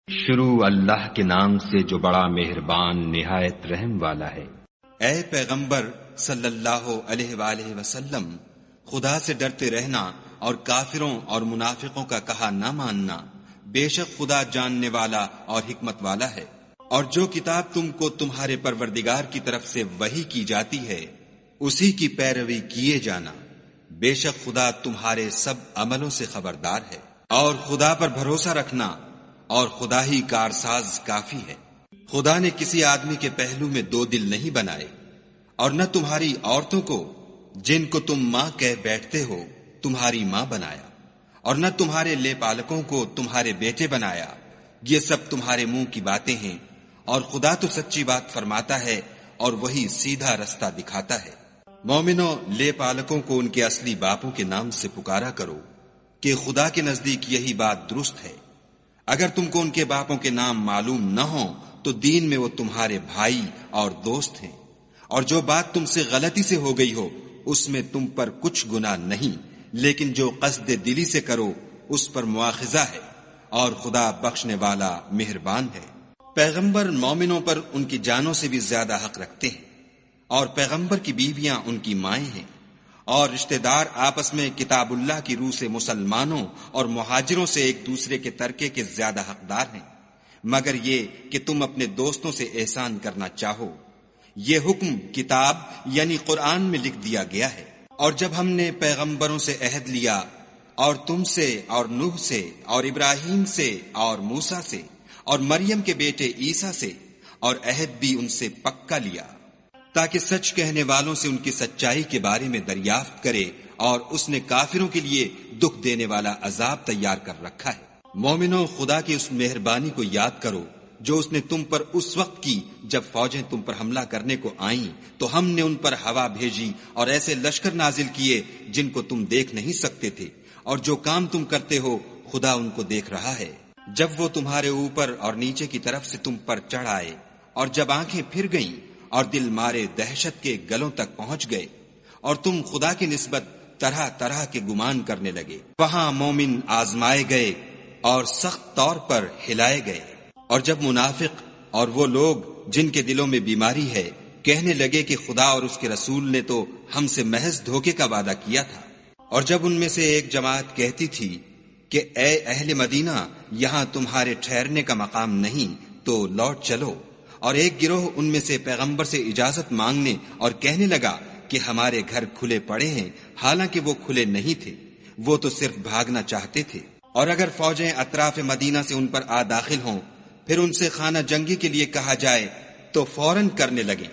شروع اللہ کے نام سے جو بڑا مہربان نہایت رحم والا ہے۔ اے پیغمبر صلی اللہ علیہ وآلہ وسلم، خدا سے ڈرتے رہنا اور کافروں اور منافقوں کا کہا نہ ماننا، بے شک خدا جاننے والا اور حکمت والا ہے۔ اور جو کتاب تم کو تمہارے پروردگار کی طرف سے وحی کی جاتی ہے اسی کی پیروی کیے جانا، بے شک خدا تمہارے سب عملوں سے خبردار ہے۔ اور خدا پر بھروسہ رکھنا، اور خدا ہی کارساز کافی ہے۔ خدا نے کسی آدمی کے پہلو میں دو دل نہیں بنائے، اور نہ تمہاری عورتوں کو جن کو تم ماں کہہ بیٹھتے ہو تمہاری ماں بنایا، اور نہ تمہارے لے پالکوں کو تمہارے بیٹے بنایا۔ یہ سب تمہارے منہ کی باتیں ہیں، اور خدا تو سچی بات فرماتا ہے اور وہی سیدھا رستہ دکھاتا ہے۔ مومنوں، لے پالکوں کو ان کے اصلی باپوں کے نام سے پکارا کرو کہ خدا کے نزدیک یہی بات درست ہے۔ اگر تم کو ان کے باپوں کے نام معلوم نہ ہوں تو دین میں وہ تمہارے بھائی اور دوست ہیں، اور جو بات تم سے غلطی سے ہو گئی ہو اس میں تم پر کچھ گناہ نہیں، لیکن جو قصد دلی سے کرو اس پر مواخذہ ہے، اور خدا بخشنے والا مہربان ہے۔ پیغمبر مومنوں پر ان کی جانوں سے بھی زیادہ حق رکھتے ہیں، اور پیغمبر کی بیویاں ان کی مائیں ہیں، اور رشتہ دار آپس میں کتاب اللہ کی روح سے مسلمانوں اور مہاجروں سے ایک دوسرے کے ترکے کے زیادہ حقدار ہیں، مگر یہ کہ تم اپنے دوستوں سے احسان کرنا چاہو۔ یہ حکم کتاب یعنی قرآن میں لکھ دیا گیا ہے۔ اور جب ہم نے پیغمبروں سے عہد لیا، اور تم سے اور نوح سے اور ابراہیم سے اور موسیٰ سے اور مریم کے بیٹے عیسیٰ سے، اور عہد بھی ان سے پکا لیا، تاکہ سچ کہنے والوں سے ان کی سچائی کے بارے میں دریافت کرے، اور اس نے کافروں کے لیے دکھ دینے والا عذاب تیار کر رکھا ہے۔ مومنوں، خدا کی اس مہربانی کو یاد کرو جو اس نے تم پر اس وقت کی جب فوجیں تم پر حملہ کرنے کو آئیں تو ہم نے ان پر ہوا بھیجی اور ایسے لشکر نازل کیے جن کو تم دیکھ نہیں سکتے تھے، اور جو کام تم کرتے ہو خدا ان کو دیکھ رہا ہے۔ جب وہ تمہارے اوپر اور نیچے کی طرف سے تم پر چڑھ آئے، اور جب آنکھیں پھر گئیں اور دل مارے دہشت کے گلوں تک پہنچ گئے، اور تم خدا کی نسبت طرح طرح کے گمان کرنے لگے، وہاں مومن آزمائے گئے اور سخت طور پر ہلائے گئے۔ اور جب منافق اور وہ لوگ جن کے دلوں میں بیماری ہے کہنے لگے کہ خدا اور اس کے رسول نے تو ہم سے محض دھوکے کا وعدہ کیا تھا، اور جب ان میں سے ایک جماعت کہتی تھی کہ اے اہل مدینہ، یہاں تمہارے ٹھہرنے کا مقام نہیں تو لوٹ چلو، اور ایک گروہ ان میں سے پیغمبر سے اجازت مانگنے اور کہنے لگا کہ ہمارے گھر کھلے پڑے ہیں، حالانکہ وہ کھلے نہیں تھے، وہ تو صرف بھاگنا چاہتے تھے۔ اور اگر فوجیں اطراف مدینہ سے ان پر آ داخل ہوں، پھر ان سے خانہ جنگی کے لیے کہا جائے تو فوراً کرنے لگیں،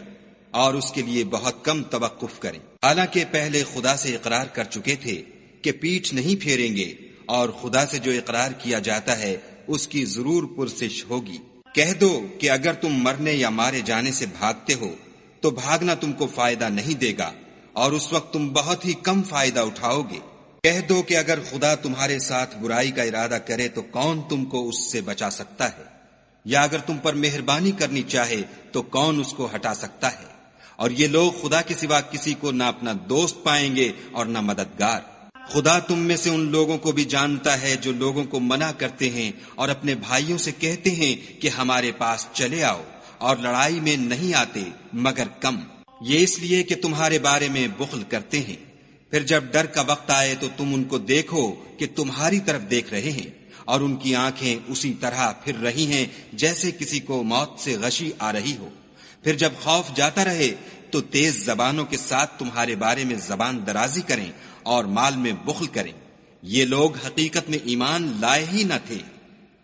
اور اس کے لیے بہت کم توقف کریں، حالانکہ پہلے خدا سے اقرار کر چکے تھے کہ پیٹھ نہیں پھیریں گے، اور خدا سے جو اقرار کیا جاتا ہے اس کی ضرور پرسش ہوگی۔ کہہ دو کہ اگر تم مرنے یا مارے جانے سے بھاگتے ہو تو بھاگنا تم کو فائدہ نہیں دے گا، اور اس وقت تم بہت ہی کم فائدہ اٹھاؤ گے۔ کہہ دو کہ اگر خدا تمہارے ساتھ برائی کا ارادہ کرے تو کون تم کو اس سے بچا سکتا ہے، یا اگر تم پر مہربانی کرنی چاہے تو کون اس کو ہٹا سکتا ہے۔ اور یہ لوگ خدا کے سوا کسی کو نہ اپنا دوست پائیں گے اور نہ مددگار۔ خدا تم میں سے ان لوگوں کو بھی جانتا ہے جو لوگوں کو منع کرتے ہیں اور اپنے بھائیوں سے کہتے ہیں کہ ہمارے پاس چلے آؤ، اور لڑائی میں نہیں آتے مگر کم، یہ اس لیے کہ تمہارے بارے میں بخل کرتے ہیں۔ پھر جب ڈر کا وقت آئے تو تم ان کو دیکھو کہ تمہاری طرف دیکھ رہے ہیں، اور ان کی آنکھیں اسی طرح پھر رہی ہیں جیسے کسی کو موت سے غشی آ رہی ہو۔ پھر جب خوف جاتا رہے تو تیز زبانوں کے ساتھ تمہارے بارے میں زبان درازی کریں اور مال میں بخل کریں۔ یہ لوگ حقیقت میں ایمان لائے ہی نہ تھے،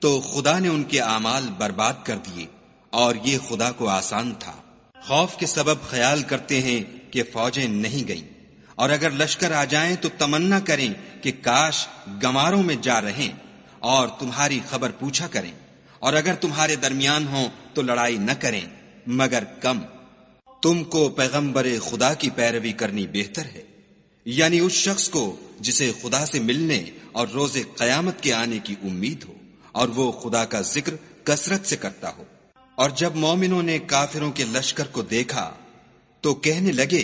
تو خدا نے ان کے اعمال برباد کر دیے، اور یہ خدا کو آسان تھا۔ خوف کے سبب خیال کرتے ہیں کہ فوجیں نہیں گئیں، اور اگر لشکر آ جائیں تو تمنا کریں کہ کاش گماروں میں جا رہیں، اور تمہاری خبر پوچھا کریں، اور اگر تمہارے درمیان ہوں تو لڑائی نہ کریں مگر کم۔ تم کو پیغمبر خدا کی پیروی کرنی بہتر ہے، یعنی اس شخص کو جسے خدا سے ملنے اور روز قیامت کے آنے کی امید ہو، اور وہ خدا کا ذکر کثرت سے کرتا ہو۔ اور جب مومنوں نے کافروں کے لشکر کو دیکھا تو کہنے لگے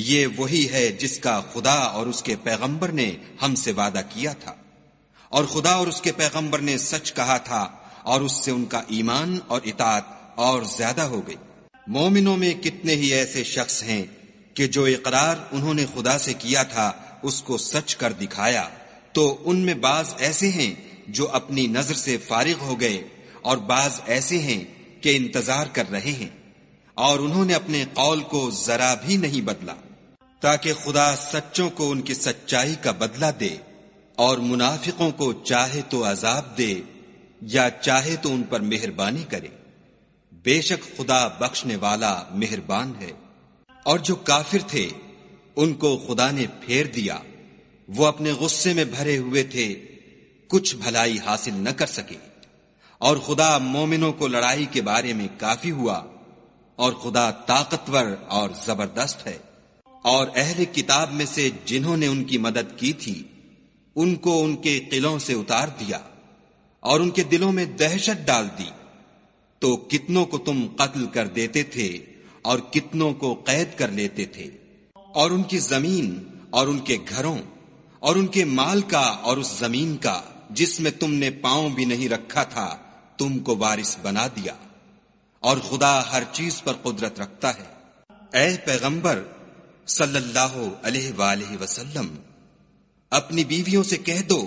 یہ وہی ہے جس کا خدا اور اس کے پیغمبر نے ہم سے وعدہ کیا تھا، اور خدا اور اس کے پیغمبر نے سچ کہا تھا، اور اس سے ان کا ایمان اور اطاعت اور زیادہ ہو گئی۔ مومنوں میں کتنے ہی ایسے شخص ہیں کہ جو اقرار انہوں نے خدا سے کیا تھا اس کو سچ کر دکھایا، تو ان میں بعض ایسے ہیں جو اپنی نظر سے فارغ ہو گئے اور بعض ایسے ہیں کہ انتظار کر رہے ہیں، اور انہوں نے اپنے قول کو ذرا بھی نہیں بدلا، تاکہ خدا سچوں کو ان کی سچائی کا بدلہ دے اور منافقوں کو چاہے تو عذاب دے یا چاہے تو ان پر مہربانی کرے۔ بے شک خدا بخشنے والا مہربان ہے۔ اور جو کافر تھے ان کو خدا نے پھیر دیا، وہ اپنے غصے میں بھرے ہوئے تھے، کچھ بھلائی حاصل نہ کر سکے، اور خدا مومنوں کو لڑائی کے بارے میں کافی ہوا، اور خدا طاقتور اور زبردست ہے۔ اور اہل کتاب میں سے جنہوں نے ان کی مدد کی تھی ان کو ان کے قلعوں سے اتار دیا اور ان کے دلوں میں دہشت ڈال دی، تو کتنوں کو تم قتل کر دیتے تھے اور کتنوں کو قید کر لیتے تھے، اور ان کی زمین اور ان کے گھروں اور ان کے مال کا اور اس زمین کا جس میں تم نے پاؤں بھی نہیں رکھا تھا تم کو وارث بنا دیا، اور خدا ہر چیز پر قدرت رکھتا ہے۔ اے پیغمبر صلی اللہ علیہ وآلہ وسلم، اپنی بیویوں سے کہہ دو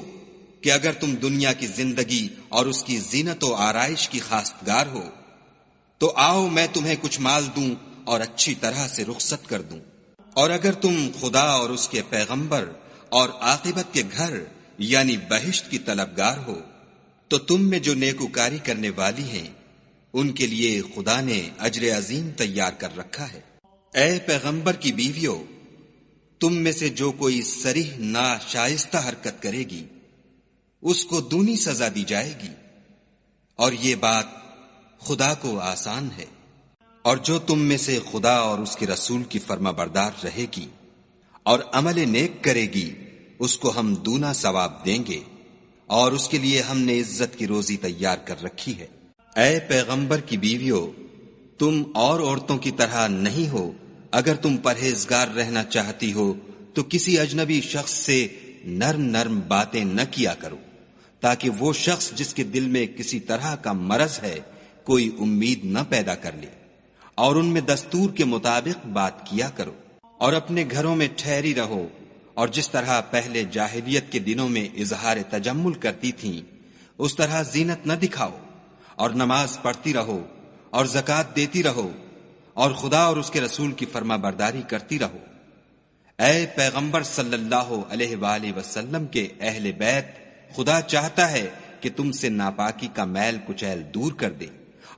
کہ اگر تم دنیا کی زندگی اور اس کی زینت و آرائش کی خواستگار ہو تو آؤ میں تمہیں کچھ مال دوں اور اچھی طرح سے رخصت کر دوں، اور اگر تم خدا اور اس کے پیغمبر اور عاقبت کے گھر یعنی بہشت کی طلبگار ہو تو تم میں جو نیکوکاری کرنے والی ہیں ان کے لیے خدا نے اجر عظیم تیار کر رکھا ہے۔ اے پیغمبر کی بیویوں، تم میں سے جو کوئی صریح ناشائستہ حرکت کرے گی اس کو دونی سزا دی جائے گی، اور یہ بات خدا کو آسان ہے۔ اور جو تم میں سے خدا اور اس کے رسول کی فرما بردار رہے گی اور عمل نیک کرے گی اس کو ہم دونا ثواب دیں گے، اور اس کے لیے ہم نے عزت کی روزی تیار کر رکھی ہے۔ اے پیغمبر کی بیویوں، تم اور عورتوں کی طرح نہیں ہو، اگر تم پرہیزگار رہنا چاہتی ہو تو کسی اجنبی شخص سے نرم نرم باتیں نہ کیا کرو، تاکہ وہ شخص جس کے دل میں کسی طرح کا مرض ہے کوئی امید نہ پیدا کر لے، اور ان میں دستور کے مطابق بات کیا کرو، اور اپنے گھروں میں ٹھہری رہو، اور جس طرح پہلے جاہلیت کے دنوں میں اظہار تجمل کرتی تھیں اس طرح زینت نہ دکھاؤ، اور نماز پڑھتی رہو اور زکوٰۃ دیتی رہو، اور خدا اور اس کے رسول کی فرما برداری کرتی رہو۔ اے پیغمبر صلی اللہ علیہ وآلہ وسلم کے اہل بیت، خدا چاہتا ہے کہ تم سے ناپاکی کا میل کچیل دور کر دے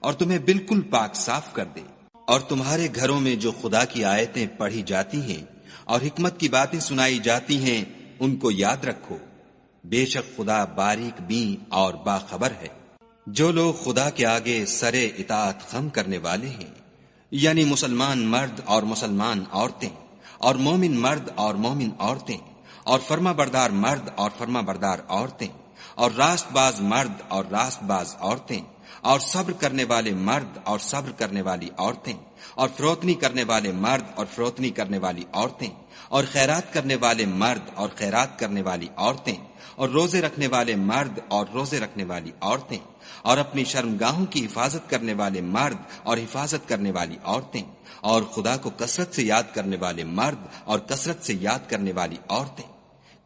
اور تمہیں بالکل پاک صاف کر دے، اور تمہارے گھروں میں جو خدا کی آیتیں پڑھی جاتی ہیں اور حکمت کی باتیں سنائی جاتی ہیں ان کو یاد رکھو، بے شک خدا باریک بین اور باخبر ہے۔ جو لوگ خدا کے آگے سرے اطاعت خم کرنے والے ہیں، یعنی مسلمان مرد اور مسلمان عورتیں، اور مومن مرد اور مومن عورتیں، اور فرما بردار مرد اور فرما بردار عورتیں، اور راست باز مرد اور راست باز عورتیں، اور صبر کرنے والے مرد اور صبر کرنے والی عورتیں، اور فروتنی کرنے والے مرد اور فروتنی کرنے والی عورتیں، اور خیرات کرنے والے مرد اور خیرات کرنے والی عورتیں، اور روزے رکھنے والے مرد اور روزے رکھنے والی عورتیں، اور اپنی شرمگاہوں کی حفاظت کرنے والے مرد اور حفاظت کرنے والی عورتیں، اور خدا کو کثرت سے یاد کرنے والے مرد اور کثرت سے یاد کرنے والی عورتیں۔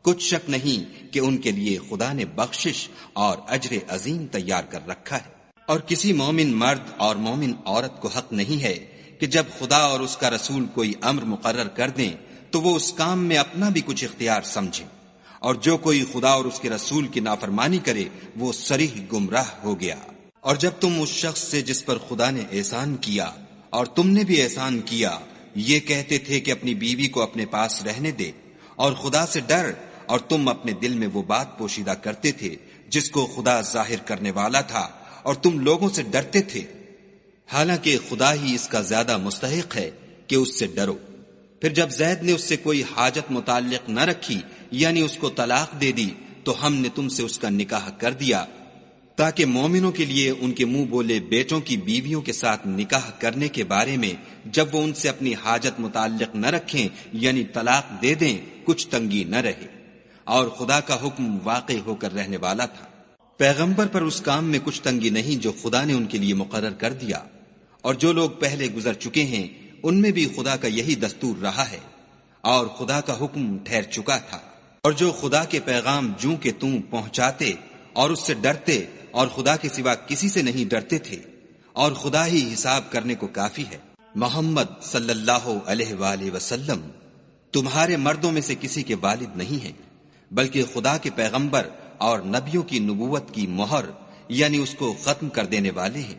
کچھ شک نہیں کہ ان کے لیے خدا نے بخشش اور اجر عظیم تیار کر رکھا ہے۔ اور کسی مومن مرد اور مومن عورت کو حق نہیں ہے کہ جب خدا اور اس کا رسول کوئی امر مقرر کر دیں تو وہ اس کام میں اپنا بھی کچھ اختیار سمجھیں، اور جو کوئی خدا اور اس کے رسول کی نافرمانی کرے وہ صریح گمراہ ہو گیا۔ اور جب تم اس شخص سے جس پر خدا نے احسان کیا اور تم نے بھی احسان کیا یہ کہتے تھے کہ اپنی بیوی کو اپنے پاس رہنے دے اور خدا سے ڈر، اور تم اپنے دل میں وہ بات پوشیدہ کرتے تھے جس کو خدا ظاہر کرنے والا تھا اور تم لوگوں سے ڈرتے تھے، حالانکہ خدا ہی اس کا زیادہ مستحق ہے کہ اس سے ڈرو۔ پھر جب زید نے اس سے کوئی حاجت متعلق نہ رکھی یعنی اس کو طلاق دے دی تو ہم نے تم سے اس کا نکاح کر دیا تاکہ مومنوں کے لیے ان کے منہ بولے بیٹوں کی بیویوں کے ساتھ نکاح کرنے کے بارے میں جب وہ ان سے اپنی حاجت متعلق نہ رکھیں یعنی طلاق دے دیں کچھ تنگی نہ رہے، اور خدا کا حکم واقع ہو کر رہنے والا تھا۔ پیغمبر پر اس کام میں کچھ تنگی نہیں جو خدا نے ان کے لیے مقرر کر دیا، اور جو لوگ پہلے گزر چکے ہیں ان میں بھی خدا کا یہی دستور رہا ہے، اور خدا کا حکم ٹھہر چکا تھا۔ اور جو خدا کے پیغام جوں کہ توں پہنچاتے اور اس سے ڈرتے اور خدا کے سوا کسی سے نہیں ڈرتے تھے، اور خدا ہی حساب کرنے کو کافی ہے۔ محمد صلی اللہ علیہ وآلہ وسلم تمہارے مردوں میں سے کسی کے والد نہیں ہیں، بلکہ خدا کے پیغمبر اور نبیوں کی نبوت کی مہر یعنی اس کو ختم کر دینے والے ہیں،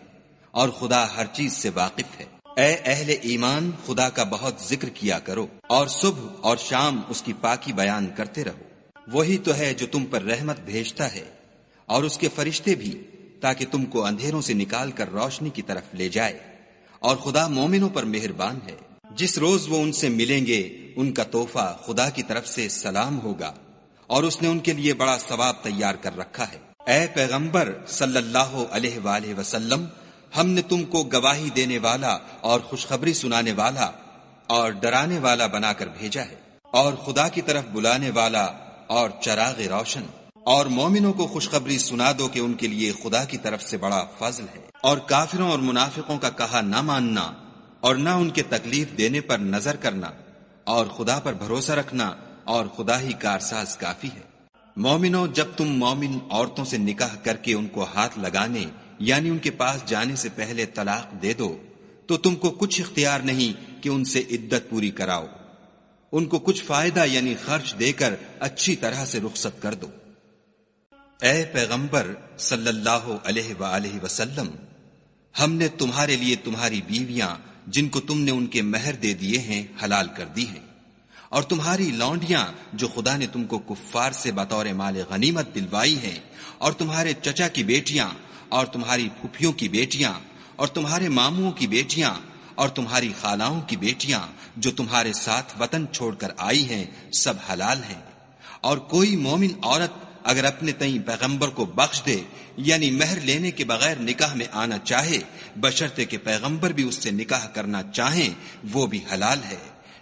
اور خدا ہر چیز سے واقف ہے۔ اے اہل ایمان، خدا کا بہت ذکر کیا کرو اور صبح اور شام اس کی پاکی بیان کرتے رہو۔ وہی تو ہے جو تم پر رحمت بھیجتا ہے اور اس کے فرشتے بھی، تاکہ تم کو اندھیروں سے نکال کر روشنی کی طرف لے جائے، اور خدا مومنوں پر مہربان ہے۔ جس روز وہ ان سے ملیں گے ان کا تحفہ خدا کی طرف سے سلام ہوگا، اور اس نے ان کے لیے بڑا ثواب تیار کر رکھا ہے۔ اے پیغمبر صلی اللہ علیہ وآلہ وسلم، ہم نے تم کو گواہی دینے والا اور خوشخبری سنانے والا اور ڈرانے والا بنا کر بھیجا ہے، اور خدا کی طرف بلانے والا اور چراغ روشن۔ اور مومنوں کو خوشخبری سنا دو کہ ان کے لیے خدا کی طرف سے بڑا فضل ہے، اور کافروں اور منافقوں کا کہا نہ ماننا اور نہ ان کے تکلیف دینے پر نظر کرنا، اور خدا پر بھروسہ رکھنا، اور خدا ہی کارساز کافی ہے۔ مومنوں، جب تم مومن عورتوں سے نکاح کر کے ان کو ہاتھ لگانے یعنی ان کے پاس جانے سے پہلے طلاق دے دو تو تم کو کچھ اختیار نہیں کہ ان سے عدت پوری کراؤ، ان کو کچھ فائدہ یعنی خرچ دے کر اچھی طرح سے رخصت کر دو۔ اے پیغمبر صلی اللہ علیہ وآلہ وسلم، ہم نے تمہارے لیے تمہاری بیویاں جن کو تم نے ان کے مہر دے دیے ہیں حلال کر دی ہیں، اور تمہاری لونڈیاں جو خدا نے تم کو کفار سے بطور مال غنیمت دلوائی ہیں، اور تمہارے چچا کی بیٹیاں اور تمہاری پھپھیوں کی بیٹیاں اور تمہارے ماموں کی بیٹیاں اور تمہاری خالاؤں کی بیٹیاں جو تمہارے ساتھ وطن چھوڑ کر آئی ہیں، سب حلال ہیں۔ اور کوئی مومن عورت اگر اپنے تئیں پیغمبر کو بخش دے یعنی مہر لینے کے بغیر نکاح میں آنا چاہے، بشرطے کہ پیغمبر بھی اس سے نکاح کرنا چاہیں، وہ بھی حلال ہے۔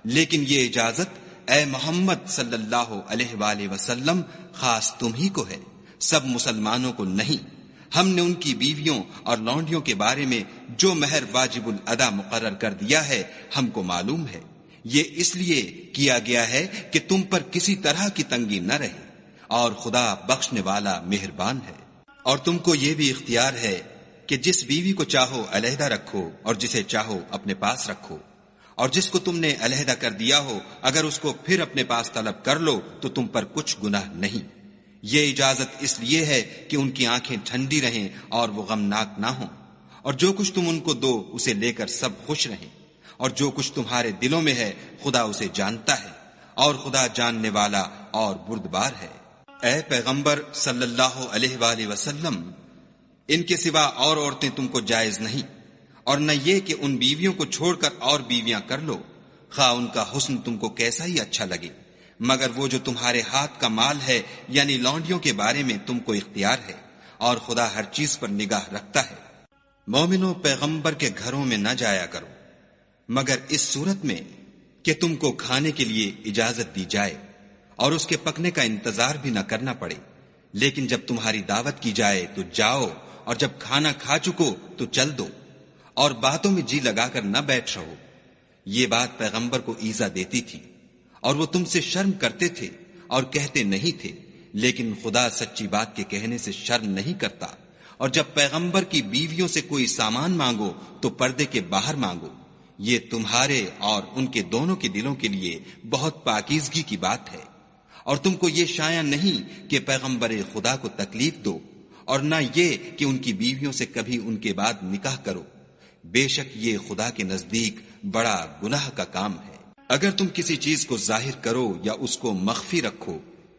لیکن یہ اجازت اے محمد صلی اللہ علیہ وآلہ وسلم خاص تم ہی کو ہے، سب مسلمانوں کو نہیں۔ ہم نے ان کی بیویوں اور لونڈیوں کے بارے میں جو مہر واجب الادا مقرر کر دیا ہے ہم کو معلوم ہے، یہ اس لیے کیا گیا ہے کہ تم پر کسی طرح کی تنگی نہ رہے، اور خدا بخشنے والا مہربان ہے۔ اور تم کو یہ بھی اختیار ہے کہ جس بیوی کو چاہو علیحدہ رکھو اور جسے چاہو اپنے پاس رکھو، اور جس کو تم نے علیحدہ کر دیا ہو اگر اس کو پھر اپنے پاس طلب کر لو تو تم پر کچھ گناہ نہیں۔ یہ اجازت اس لیے ہے کہ ان کی آنکھیں ٹھنڈی رہیں اور وہ غمناک نہ ہوں، اور جو کچھ تم ان کو دو اسے لے کر سب خوش رہیں، اور جو کچھ تمہارے دلوں میں ہے خدا اسے جانتا ہے، اور خدا جاننے والا اور بردبار ہے۔ اے پیغمبر صلی اللہ علیہ وآلہ وسلم، ان کے سوا اور عورتیں تم کو جائز نہیں، اور نہ یہ کہ ان بیویوں کو چھوڑ کر اور بیویاں کر لو، خواہ ان کا حسن تم کو کیسا ہی اچھا لگے، مگر وہ جو تمہارے ہاتھ کا مال ہے یعنی لونڈیوں کے بارے میں تم کو اختیار ہے، اور خدا ہر چیز پر نگاہ رکھتا ہے۔ مومنوں، پیغمبر کے گھروں میں نہ جایا کرو مگر اس صورت میں کہ تم کو کھانے کے لیے اجازت دی جائے اور اس کے پکنے کا انتظار بھی نہ کرنا پڑے، لیکن جب تمہاری دعوت کی جائے تو جاؤ، اور جب کھانا کھا چکو تو چل دو، اور باتوں میں جی لگا کر نہ بیٹھ رہو۔ یہ بات پیغمبر کو ایذا دیتی تھی، اور وہ تم سے شرم کرتے تھے اور کہتے نہیں تھے، لیکن خدا سچی بات کے کہنے سے شرم نہیں کرتا۔ اور جب پیغمبر کی بیویوں سے کوئی سامان مانگو تو پردے کے باہر مانگو، یہ تمہارے اور ان کے دونوں کے دلوں کے لیے بہت پاکیزگی کی بات ہے۔ اور تم کو یہ شایع نہیں کہ پیغمبر خدا کو تکلیف دو، اور نہ یہ کہ ان کی بیویوں سے کبھی ان کے بعد نکاح کرو، بے شک یہ خدا کے نزدیک بڑا گناہ کا کام ہے۔ اگر تم کسی چیز کو ظاہر کرو یا اس کو مخفی رکھو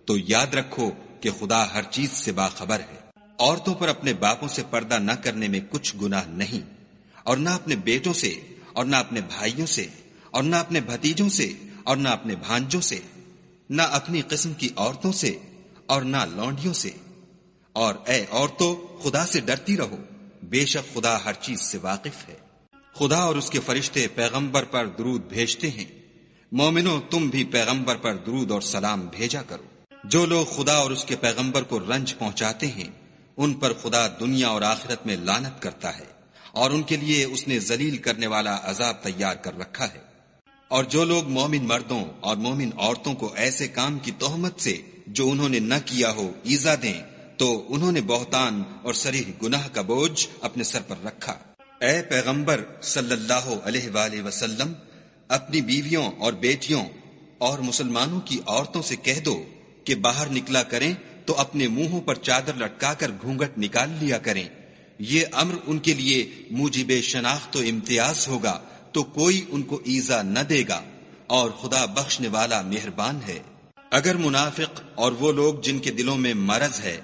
تو یاد رکھو کہ خدا ہر چیز سے باخبر ہے۔ عورتوں پر اپنے باپوں سے پردہ نہ کرنے میں کچھ گناہ نہیں، اور نہ اپنے بیٹوں سے، اور نہ اپنے بھائیوں سے، اور نہ اپنے بھتیجوں سے، اور نہ اپنے بھانجوں سے، نہ اپنی قسم کی عورتوں سے، اور نہ لونڈیوں سے۔ اور اے عورتوں، خدا سے ڈرتی رہو، بے شک خدا ہر چیز سے واقف ہے۔ خدا اور اس کے فرشتے پیغمبر پر درود بھیجتے ہیں، مومنوں تم بھی پیغمبر پر درود اور سلام بھیجا کرو۔ جو لوگ خدا اور اس کے پیغمبر کو رنج پہنچاتے ہیں ان پر خدا دنیا اور آخرت میں لعنت کرتا ہے، اور ان کے لیے اس نے ذلیل کرنے والا عذاب تیار کر رکھا ہے۔ اور جو لوگ مومن مردوں اور مومن عورتوں کو ایسے کام کی تہمت سے جو انہوں نے نہ کیا ہو ایذا دیں تو انہوں نے بہتان اور صریح گناہ کا بوجھ اپنے سر پر رکھا۔ اے پیغمبر صلی اللہ علیہ وآلہ وسلم، اپنی بیویوں اور بیٹیوں اور مسلمانوں کی عورتوں سے کہہ دو کہ باہر نکلا کریں تو اپنے منہوں پر چادر لٹکا کر گھونگھٹ نکال لیا کریں۔ یہ امر ان کے لیے موجب شناخت و امتیاز ہوگا تو کوئی ان کو ایذا نہ دے گا، اور خدا بخشنے والا مہربان ہے۔ اگر منافق اور وہ لوگ جن کے دلوں میں مرض ہے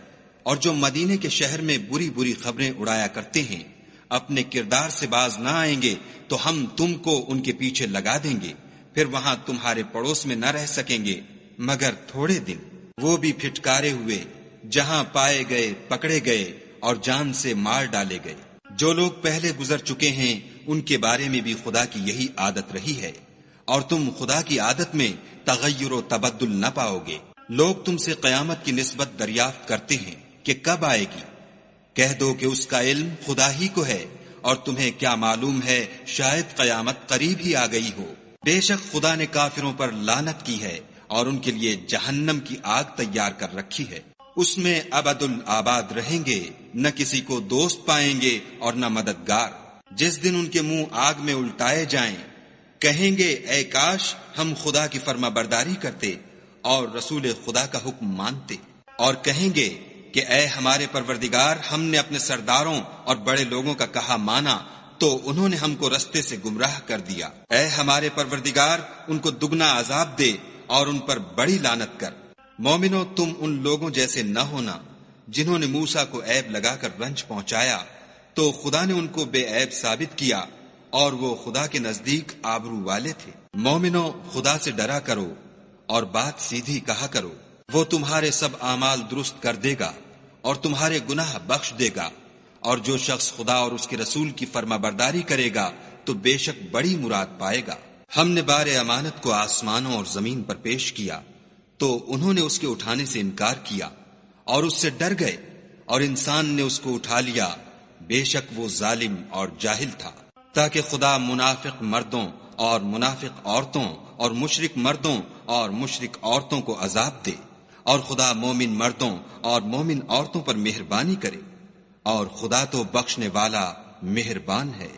اور جو مدینے کے شہر میں بری بری خبریں اڑایا کرتے ہیں اپنے کردار سے باز نہ آئیں گے تو ہم تم کو ان کے پیچھے لگا دیں گے، پھر وہاں تمہارے پڑوس میں نہ رہ سکیں گے مگر تھوڑے دن، وہ بھی پھٹکارے ہوئے، جہاں پائے گئے پکڑے گئے اور جان سے مار ڈالے گئے۔ جو لوگ پہلے گزر چکے ہیں ان کے بارے میں بھی خدا کی یہی عادت رہی ہے، اور تم خدا کی عادت میں تغیر و تبدل نہ پاؤ گے۔ لوگ تم سے قیامت کی نسبت دریافت کرتے ہیں کہ کب آئے گی، کہہ دو کہ اس کا علم خدا ہی کو ہے، اور تمہیں کیا معلوم ہے شاید قیامت قریب ہی آ گئی ہو۔ بے شک خدا نے کافروں پر لعنت کی ہے اور ان کے لیے جہنم کی آگ تیار کر رکھی ہے، اس میں ابد الآباد رہیں گے، نہ کسی کو دوست پائیں گے اور نہ مددگار۔ جس دن ان کے منہ آگ میں الٹائے جائیں کہیں گے اے کاش ہم خدا کی فرما برداری کرتے اور رسول خدا کا حکم مانتے، اور کہیں گے کہ اے ہمارے پروردگار، ہم نے اپنے سرداروں اور بڑے لوگوں کا کہا مانا تو انہوں نے ہم کو رستے سے گمراہ کر دیا۔ اے ہمارے پروردگار، ان کو دگنا عذاب دے اور ان پر بڑی لعنت کر۔ مومنو، تم ان لوگوں جیسے نہ ہونا جنہوں نے موسیٰ کو عیب لگا کر رنج پہنچایا تو خدا نے ان کو بے عیب ثابت کیا، اور وہ خدا کے نزدیک آبرو والے تھے۔ مومنو، خدا سے ڈرا کرو اور بات سیدھی کہا کرو، وہ تمہارے سب اعمال درست کر دے گا اور تمہارے گناہ بخش دے گا، اور جو شخص خدا اور اس کے رسول کی فرما برداری کرے گا تو بے شک بڑی مراد پائے گا۔ ہم نے بار امانت کو آسمانوں اور زمین پر پیش کیا تو انہوں نے اس کے اٹھانے سے انکار کیا اور اس سے ڈر گئے، اور انسان نے اس کو اٹھا لیا، بے شک وہ ظالم اور جاہل تھا، تاکہ خدا منافق مردوں اور منافق عورتوں اور مشرک مردوں اور مشرک عورتوں کو عذاب دے، اور خدا مومن مردوں اور مومن عورتوں پر مہربانی کرے، اور خدا تو بخشنے والا مہربان ہے۔